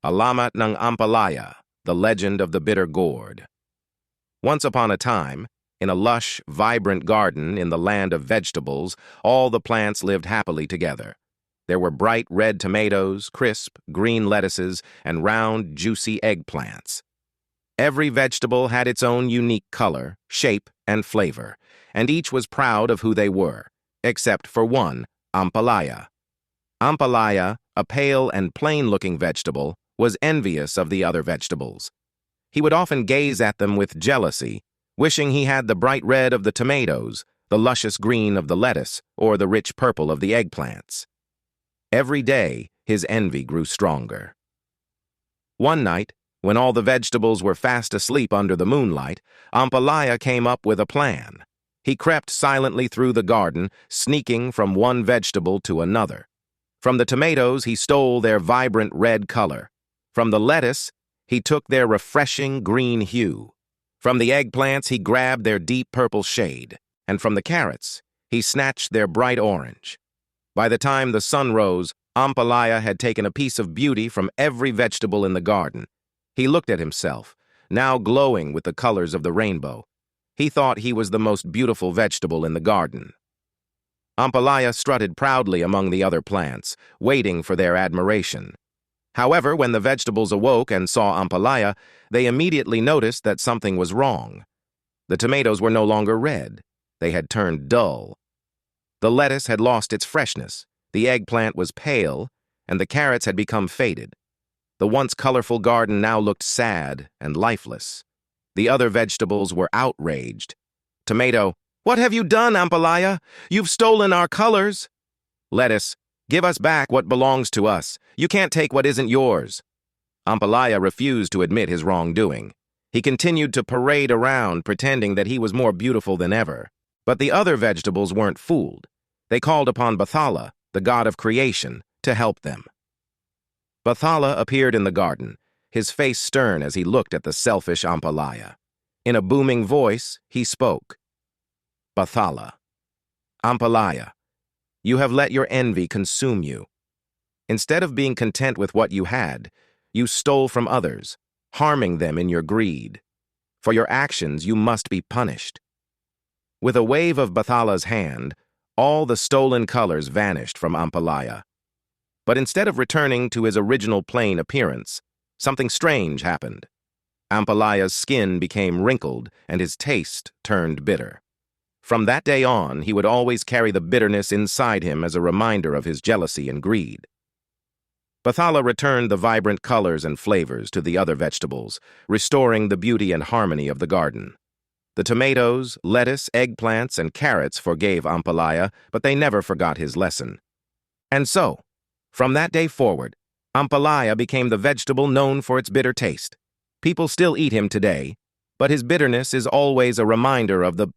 Alamat ng Ampalaya, the legend of the bitter gourd. Once upon a time, in a lush, vibrant garden in the land of vegetables, all the plants lived happily together. There were bright red tomatoes, crisp, green lettuces, and round, juicy eggplants. Every vegetable had its own unique color, shape, and flavor, and each was proud of who they were, except for one, Ampalaya. Ampalaya, a pale and plain-looking vegetable, was envious of the other vegetables. He would often gaze at them with jealousy, wishing he had the bright red of the tomatoes, the luscious green of the lettuce, or the rich purple of the eggplants. Every day, his envy grew stronger. One night, when all the vegetables were fast asleep under the moonlight, Ampalaya came up with a plan. He crept silently through the garden, sneaking from one vegetable to another. From the tomatoes, he stole their vibrant red color. From the lettuce, he took their refreshing green hue. From the eggplants, he grabbed their deep purple shade. And from the carrots, he snatched their bright orange. By the time the sun rose, Ampalaya had taken a piece of beauty from every vegetable in the garden. He looked at himself, now glowing with the colors of the rainbow. He thought he was the most beautiful vegetable in the garden. Ampalaya strutted proudly among the other plants, waiting for their admiration. However, when the vegetables awoke and saw Ampalaya, they immediately noticed that something was wrong. The tomatoes were no longer red. They had turned dull. The lettuce had lost its freshness, the eggplant was pale, and the carrots had become faded. The once colorful garden now looked sad and lifeless. The other vegetables were outraged. Tomato, "What have you done, Ampalaya? You've stolen our colors." Lettuce, "Give us back what belongs to us. You can't take what isn't yours." Ampalaya refused to admit his wrongdoing. He continued to parade around, pretending that he was more beautiful than ever. But the other vegetables weren't fooled. They called upon Bathala, the god of creation, to help them. Bathala appeared in the garden, his face stern as he looked at the selfish Ampalaya. In a booming voice, he spoke. Bathala, Ampalaya, you have let your envy consume you. Instead of being content with what you had, you stole from others, harming them in your greed. For your actions, you must be punished. With a wave of Bathala's hand, all the stolen colors vanished from Ampalaya. But instead of returning to his original plain appearance, something strange happened. Ampalaya's skin became wrinkled and his taste turned bitter. From that day on, he would always carry the bitterness inside him as a reminder of his jealousy and greed. Bathala returned the vibrant colors and flavors to the other vegetables, restoring the beauty and harmony of the garden. The tomatoes, lettuce, eggplants, and carrots forgave Ampalaya, but they never forgot his lesson. And so, from that day forward, Ampalaya became the vegetable known for its bitter taste. People still eat him today, but his bitterness is always a reminder of the